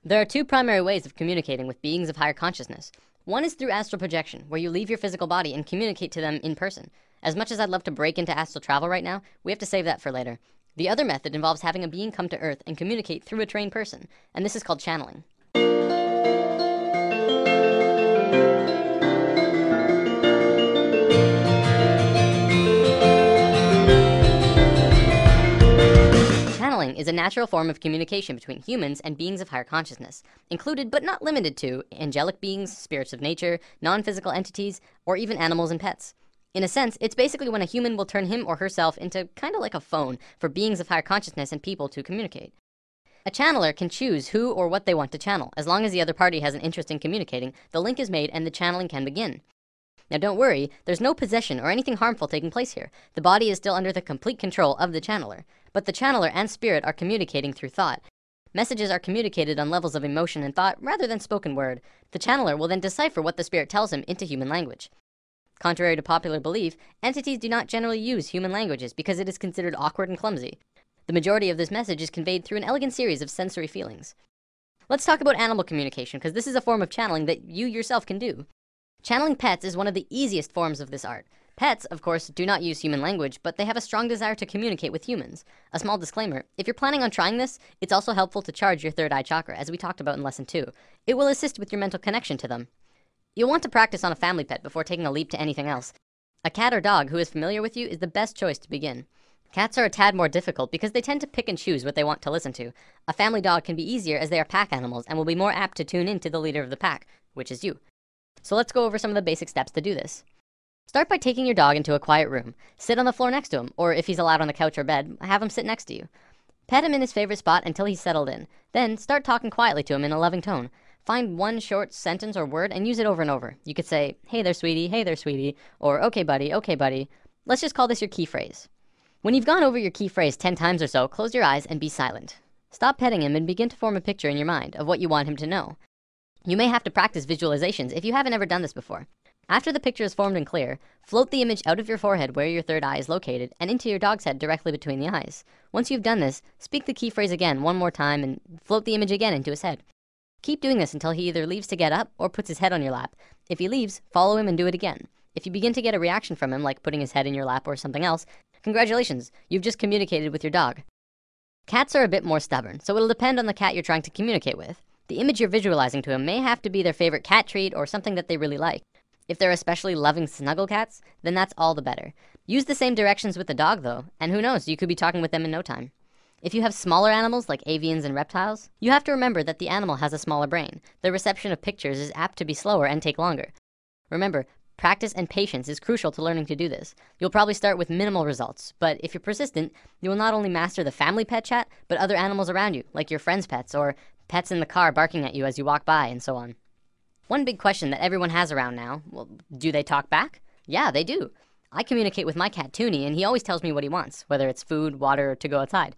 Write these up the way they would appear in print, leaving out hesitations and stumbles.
There are two primary ways of communicating with beings of higher consciousness. One is through astral projection, where you leave your physical body and communicate to them in person. As much as I'd love to break into astral travel right now, we have to save that for later. The other method involves having a being come to Earth and communicate through a trained person, and this is called channeling. Channeling is a natural form of communication between humans and beings of higher consciousness, included but not limited to angelic beings, spirits of nature, non-physical entities, or even animals and pets. In a sense, it's basically when a human will turn him or herself into kind of like a phone for beings of higher consciousness and people to communicate. A channeler can choose who or what they want to channel. As long as the other party has an interest in communicating, the link is made and the channeling can begin. Now don't worry, there's no possession or anything harmful taking place here. The body is still under the complete control of the channeler. But the channeler and spirit are communicating through thought. Messages are communicated on levels of emotion and thought rather than spoken word. The channeler will then decipher what the spirit tells him into human language. Contrary to popular belief, entities do not generally use human languages because it is considered awkward and clumsy. The majority of this message is conveyed through an elegant series of sensory feelings. Let's talk about animal communication, because this is a form of channeling that you yourself can do. Channeling pets is one of the easiest forms of this art. Pets, of course, do not use human language, but they have a strong desire to communicate with humans. A small disclaimer, if you're planning on trying this, it's also helpful to charge your third eye chakra, as we talked about in lesson 2. It will assist with your mental connection to them. You'll want to practice on a family pet before taking a leap to anything else. A cat or dog who is familiar with you is the best choice to begin. Cats are a tad more difficult because they tend to pick and choose what they want to listen to. A family dog can be easier as they are pack animals and will be more apt to tune in to the leader of the pack, which is you. So let's go over some of the basic steps to do this. Start by taking your dog into a quiet room. Sit on the floor next to him, or if he's allowed on the couch or bed, have him sit next to you. Pet him in his favorite spot until he's settled in. Then start talking quietly to him in a loving tone. Find one short sentence or word and use it over and over. You could say, hey there sweetie, or okay buddy. Let's just call this your key phrase. When you've gone over your key phrase 10 times or so, close your eyes and be silent. Stop petting him and begin to form a picture in your mind of what you want him to know. You may have to practice visualizations if you haven't ever done this before. After the picture is formed and clear, float the image out of your forehead where your third eye is located and into your dog's head directly between the eyes. Once you've done this, speak the key phrase again one more time and float the image again into his head. Keep doing this until he either leaves to get up or puts his head on your lap. If he leaves, follow him and do it again. If you begin to get a reaction from him, like putting his head in your lap or something else, congratulations, you've just communicated with your dog. Cats are a bit more stubborn, so it'll depend on the cat you're trying to communicate with. The image you're visualizing to him may have to be their favorite cat treat or something that they really like. If they're especially loving snuggle cats, then that's all the better. Use the same directions with the dog though, and who knows, you could be talking with them in no time. If you have smaller animals like avians and reptiles, you have to remember that the animal has a smaller brain. The reception of pictures is apt to be slower and take longer. Remember, practice and patience is crucial to learning to do this. You'll probably start with minimal results, but if you're persistent, you will not only master the family pet chat, but other animals around you, like your friends' pets or pets in the car barking at you as you walk by and so on. One big question that everyone has around now, well, do they talk back? Yeah, they do. I communicate with my cat Toonie and he always tells me what he wants, whether it's food, water, or to go outside.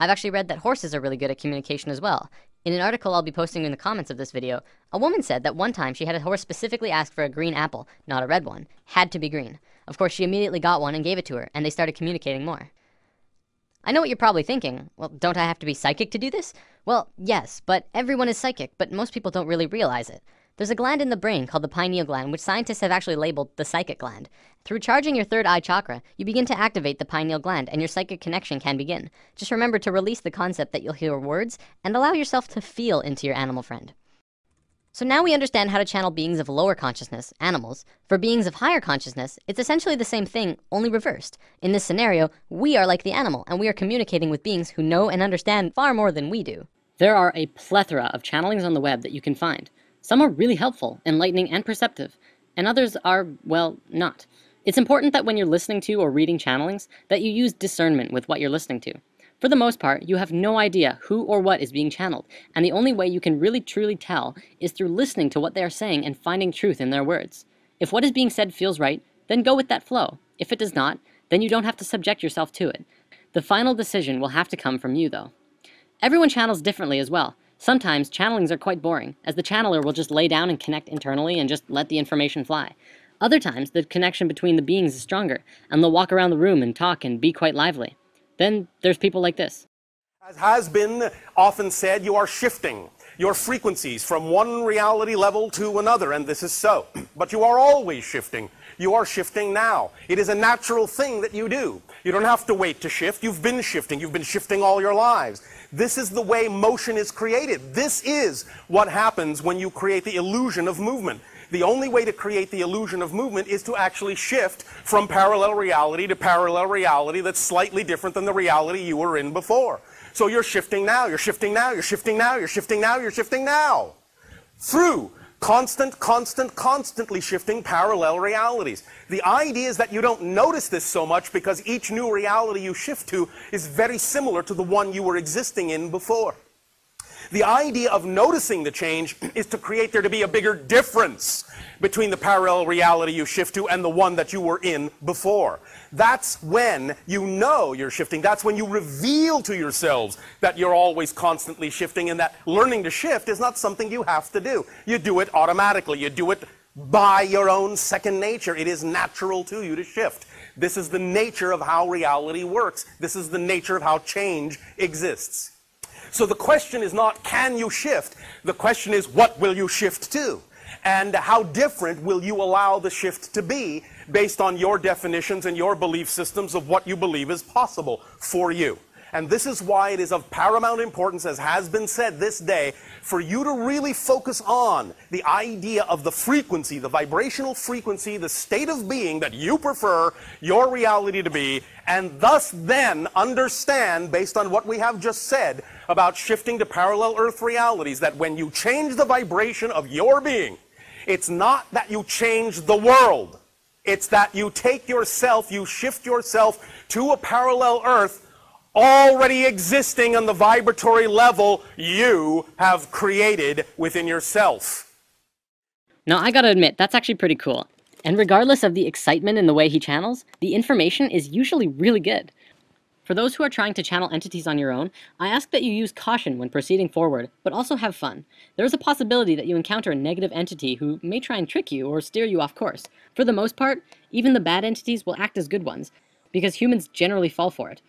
I've actually read that horses are really good at communication as well. In an article I'll be posting in the comments of this video, a woman said that one time she had a horse specifically ask for a green apple, not a red one. Had to be green. Of course, she immediately got one and gave it to her, and they started communicating more. I know what you're probably thinking. Well, don't I have to be psychic to do this? Well, yes, but everyone is psychic, but most people don't really realize it. There's a gland in the brain called the pineal gland, which scientists have actually labeled the psychic gland. Through charging your third eye chakra, you begin to activate the pineal gland and your psychic connection can begin. Just remember to release the concept that you'll hear words and allow yourself to feel into your animal friend. So now we understand how to channel beings of lower consciousness, animals. For beings of higher consciousness, it's essentially the same thing, only reversed. In this scenario, we are like the animal and we are communicating with beings who know and understand far more than we do. There are a plethora of channelings on the web that you can find. Some are really helpful, enlightening, and perceptive, and others are, well, not. It's important that when you're listening to or reading channelings, that you use discernment with what you're listening to. For the most part, you have no idea who or what is being channeled, and the only way you can really truly tell is through listening to what they are saying and finding truth in their words. If what is being said feels right, then go with that flow. If it does not, then you don't have to subject yourself to it. The final decision will have to come from you, though. Everyone channels differently as well. Sometimes channelings are quite boring, as the channeler will just lay down and connect internally and just let the information fly. Other times, the connection between the beings is stronger, and they'll walk around the room and talk and be quite lively. Then there's people like this. As has been often said, you are shifting your frequencies from one reality level to another, and this is so. But you are always shifting. You are shifting now. It is a natural thing that you do. You don't have to wait to shift. You've been shifting. You've been shifting all your lives. This is the way motion is created. This is what happens when you create the illusion of movement. The only way to create the illusion of movement is to actually shift from parallel reality to parallel reality that's slightly different than the reality you were in before. So you're shifting now, you're shifting now, you're shifting now, you're shifting now, you're shifting now. Through constantly shifting parallel realities. The idea is that you don't notice this so much because each new reality you shift to is very similar to the one you were existing in before. The idea of noticing the change is to create there to be a bigger difference between the parallel reality you shift to and the one that you were in before. That's when you know you're shifting. That's when you reveal to yourselves that you're always constantly shifting, and that learning to shift is not something you have to do. You do it automatically. You do it by your own second nature. It is natural to you to shift. This is the nature of how reality works. This is the nature of how change exists. So the question is not, can you shift? The question is, what will you shift to? And how different will you allow the shift to be based on your definitions and your belief systems of what you believe is possible for you? And this is why it is of paramount importance, as has been said this day, for you to really focus on the idea of the frequency, the vibrational frequency, the state of being that you prefer your reality to be, and thus then understand, based on what we have just said, about shifting to parallel Earth realities, that when you change the vibration of your being, it's not that you change the world. It's that you take yourself, you shift yourself to a parallel Earth already existing on the vibratory level you have created within yourself. Now, I gotta admit, that's actually pretty cool. And regardless of the excitement in the way he channels, the information is usually really good. For those who are trying to channel entities on your own, I ask that you use caution when proceeding forward, but also have fun. There is a possibility that you encounter a negative entity who may try and trick you or steer you off course. For the most part, even the bad entities will act as good ones, because humans generally fall for it.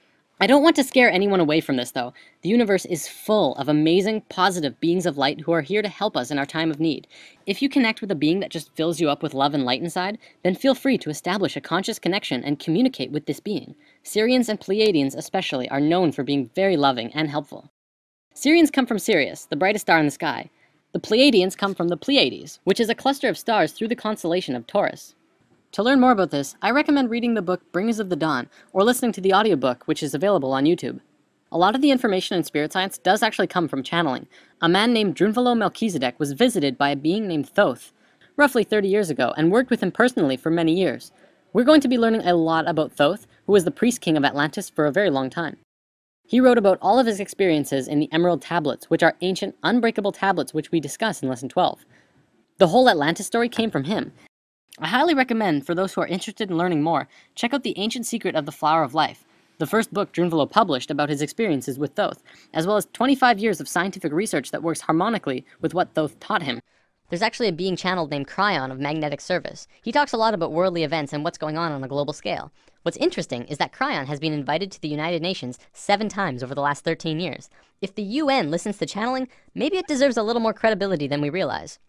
I don't want to scare anyone away from this, though. The universe is full of amazing, positive beings of light who are here to help us in our time of need. If you connect with a being that just fills you up with love and light inside, then feel free to establish a conscious connection and communicate with this being. Sirians and Pleiadians especially are known for being very loving and helpful. Sirians come from Sirius, the brightest star in the sky. The Pleiadians come from the Pleiades, which is a cluster of stars through the constellation of Taurus. To learn more about this, I recommend reading the book Bringers of the Dawn, or listening to the audiobook, which is available on YouTube. A lot of the information in spirit science does actually come from channeling. A man named Drunvalo Melchizedek was visited by a being named Thoth, roughly 30 years ago, and worked with him personally for many years. We're going to be learning a lot about Thoth, who was the priest king of Atlantis for a very long time. He wrote about all of his experiences in the Emerald Tablets, which are ancient, unbreakable tablets which we discuss in Lesson 12. The whole Atlantis story came from him. I highly recommend, for those who are interested in learning more, check out The Ancient Secret of the Flower of Life, the first book Drunvalo published about his experiences with Thoth, as well as 25 years of scientific research that works harmonically with what Thoth taught him. There's actually a being channeled named Cryon of Magnetic Service. He talks a lot about worldly events and what's going on a global scale. What's interesting is that Cryon has been invited to the United Nations 7 times over the last 13 years. If the UN listens to channeling, maybe it deserves a little more credibility than we realize.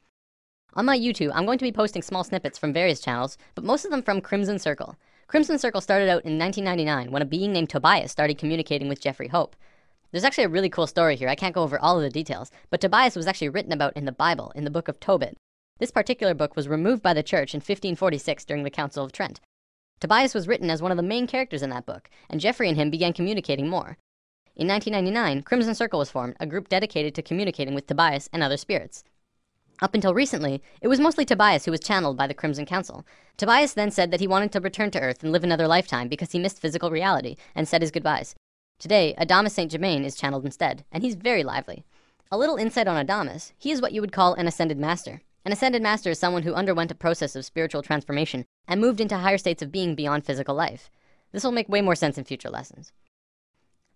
On my YouTube, I'm going to be posting small snippets from various channels, but most of them from Crimson Circle. Crimson Circle started out in 1999 when a being named Tobias started communicating with Jeffrey Hope. There's actually a really cool story here. I can't go over all of the details, but Tobias was actually written about in the Bible, in the book of Tobit. This particular book was removed by the church in 1546 during the Council of Trent. Tobias was written as one of the main characters in that book, and Jeffrey and him began communicating more. In 1999, Crimson Circle was formed, a group dedicated to communicating with Tobias and other spirits. Up until recently, it was mostly Tobias who was channeled by the Crimson Council. Tobias then said that he wanted to return to Earth and live another lifetime because he missed physical reality, and said his goodbyes. Today, Adamus St. Germain is channeled instead, and he's very lively. A little insight on Adamus: he is what you would call an Ascended Master. An Ascended Master is someone who underwent a process of spiritual transformation and moved into higher states of being beyond physical life. This will make way more sense in future lessons.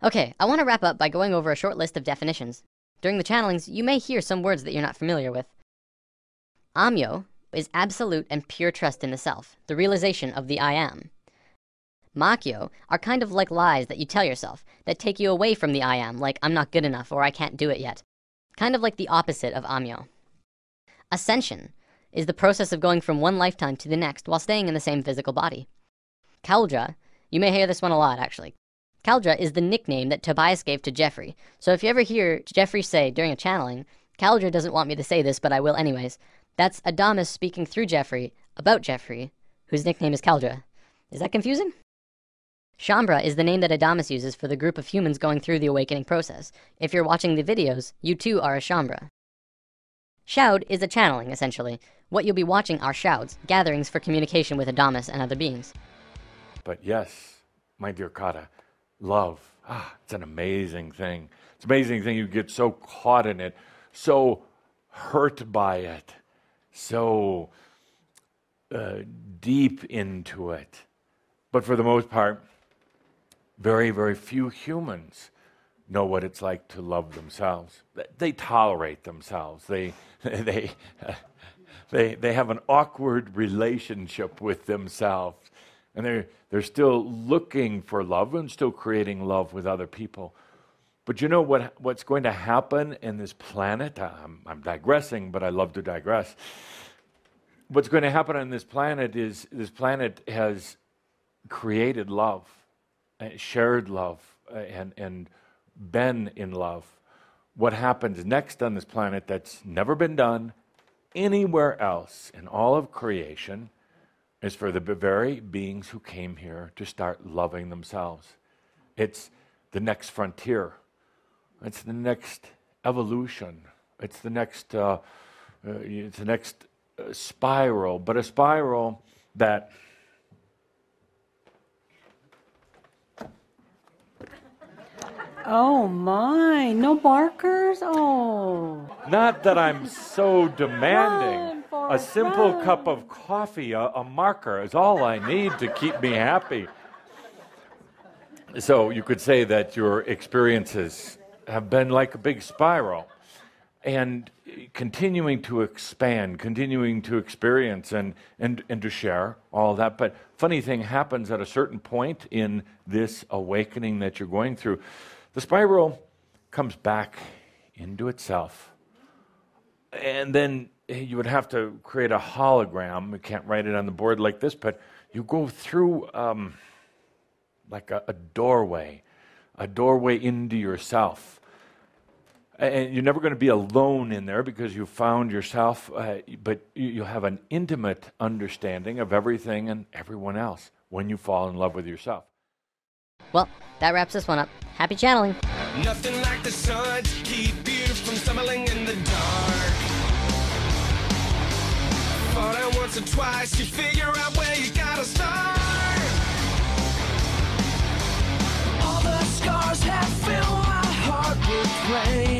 Okay, I want to wrap up by going over a short list of definitions. During the channelings, you may hear some words that you're not familiar with. Amyo is absolute and pure trust in the self, the realization of the I Am. Makyo are kind of like lies that you tell yourself, that take you away from the I am, like I'm not good enough or I can't do it yet. Kind of like the opposite of Amyo. Ascension is the process of going from one lifetime to the next while staying in the same physical body. Kaldra, you may hear this one a lot actually. Kaldra is the nickname that Tobias gave to Jeffrey. So if you ever hear Jeffrey say during a channeling, Kaldra doesn't want me to say this, but I will anyways, that's Adamus speaking through Jeffrey about Jeffrey, whose nickname is Kaldra. Is that confusing? Shambra is the name that Adamus uses for the group of humans going through the awakening process. If you're watching the videos, you too are a Shambra. Shoud is a channeling, essentially. What you'll be watching are shouds, gatherings for communication with Adamus and other beings. But yes, my dear Kata, love, it's an amazing thing. It's an amazing thing. You get so caught in it, so hurt by it, so deep into it. But for the most part, very, very few humans know what it's like to love themselves. They tolerate themselves. They have an awkward relationship with themselves. And they're still looking for love and still creating love with other people. But you know what's going to happen in this planet? I'm digressing, but I love to digress. What's going to happen on this planet is this planet has created love, shared love, and been in love. What happens next on this planet that's never been done anywhere else in all of creation is for the very beings who came here to start loving themselves. It's the next frontier. It's the next evolution. It's the next spiral, but a spiral that Oh my, no markers? Oh. Not that I'm so demanding. Run, A Forrest, simple run. cup of coffee, a marker is all I need to keep me happy. So you could say that your experiences have been like a big spiral and continuing to expand, continuing to experience and to share all that. But funny thing happens at a certain point in this awakening that you're going through. The spiral comes back into itself. And then you would have to create a hologram. You can't write it on the board like this, but you go through like a doorway into yourself. And you're never going to be alone in there because you found yourself, but you have an intimate understanding of everything and everyone else when you fall in love with yourself. Well, that wraps this one up. Happy channeling. Nothing like the sun to keep you from stumbling in the dark. Fall down once or twice, you figure out where you gotta start. All the scars have filled my heart with pain.